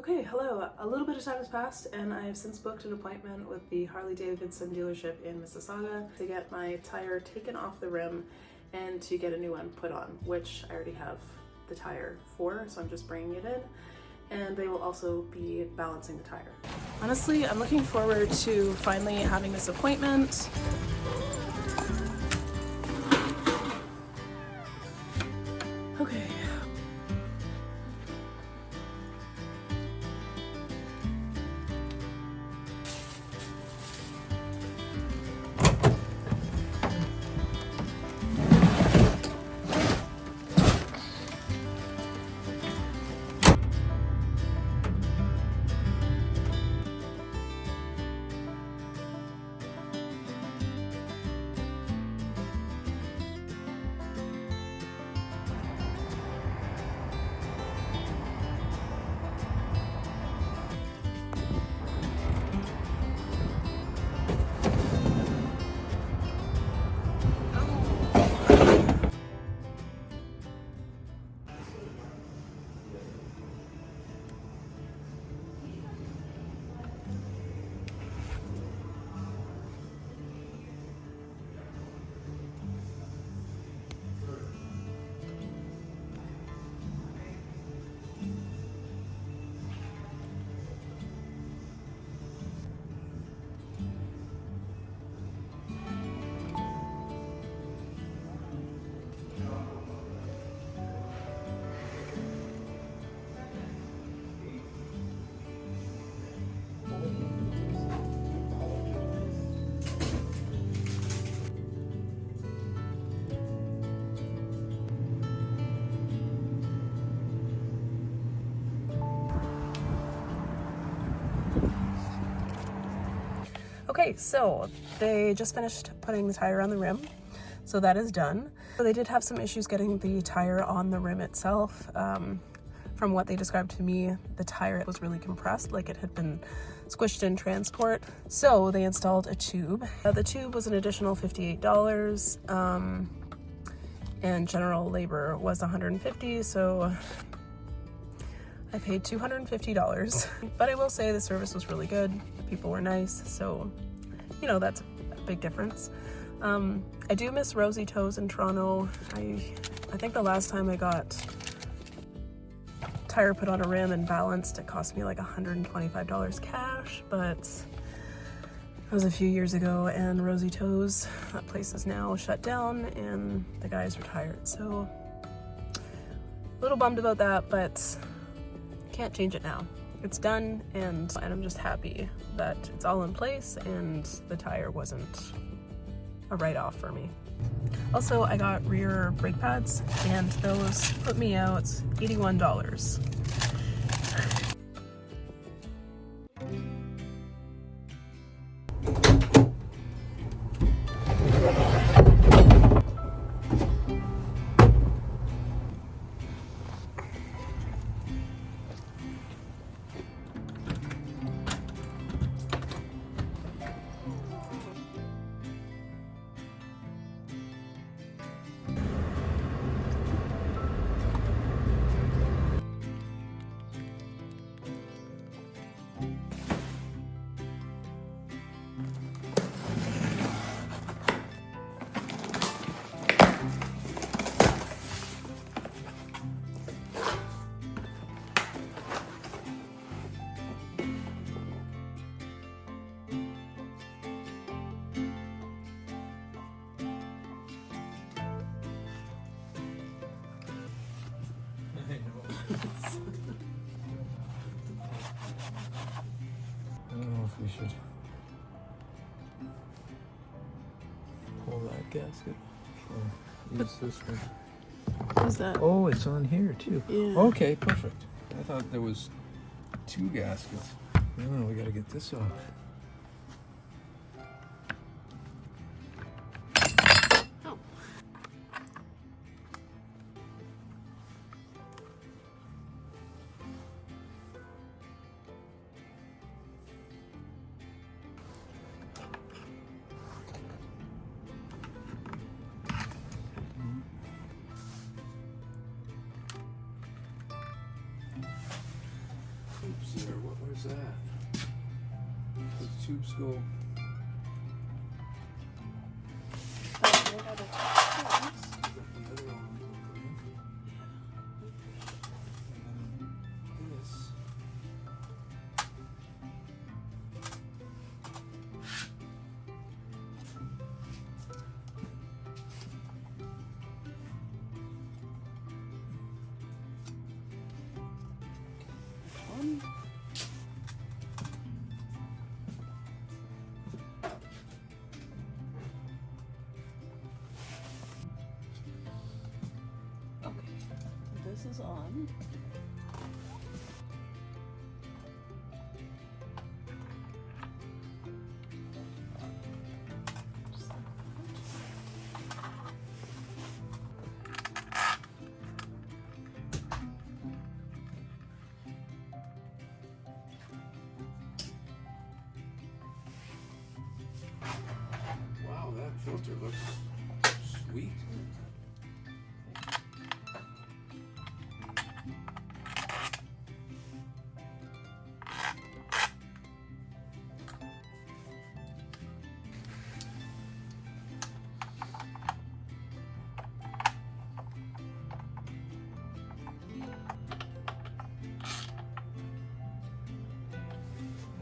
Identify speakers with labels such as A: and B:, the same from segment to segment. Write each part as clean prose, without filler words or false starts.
A: Okay, hello. A little bit of time has passed and I have since booked an appointment with the Harley-Davidson dealership in Mississauga to get my tire taken off the rim and to get a new one put on, which I already have the tire for, so I'm just bringing it in, and they will also be balancing the tire. Honestly, I'm looking forward to finally having this appointment. Okay. Okay, so they just finished putting the tire on the rim, so that is done. So they did have some issues getting the tire on the rim itself. From what they described to me, the tire was really compressed, like it had been squished in transport. So they installed a tube. The tube was an additional $58, and general labor was $150, so I paid $250. But I will say the service was really good. The people were nice, so you know, that's a big difference. I do miss Rosy Toes in Toronto. I think the last time I got tire put on a rim and balanced, it cost me like $125 cash, but that was a few years ago, and Rosy Toes, that place is now shut down and the guy's retired, so a little bummed about that, but can't change it now. It's done, and I'm just happy that it's all in place and the tire wasn't a write-off for me. Also, I got rear brake pads, and those put me out $81.
B: I don't know if we should pull that gasket or use this one.
A: What is that?
B: Oh, it's on here too.
A: Yeah.
B: Okay, perfect. I thought there was two gaskets. No, we gotta get this off.
A: Oh.
B: tubes there. Where's that? The tubes go.
A: Oh, I got it.
B: Got the other one. And then this.
A: One. Okay, this is on.
B: Wow, that filter looks sweet.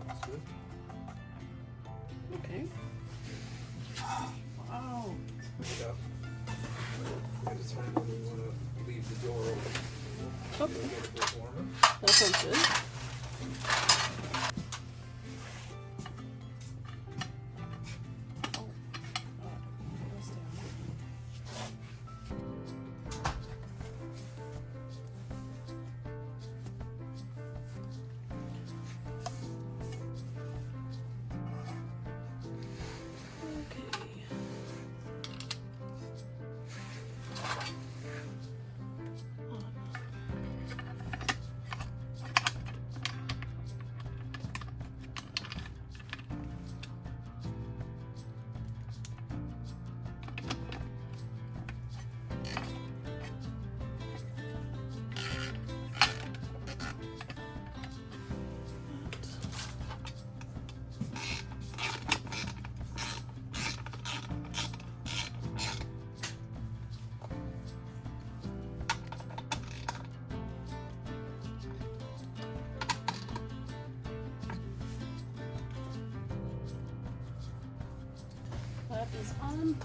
B: That's good.
A: Okay. Wow.
B: Yep. At a time when we want to leave the door open.
A: Okay.
B: Get it a bit warmer.
A: That sounds good. Oh, goes down. Okay. That is on.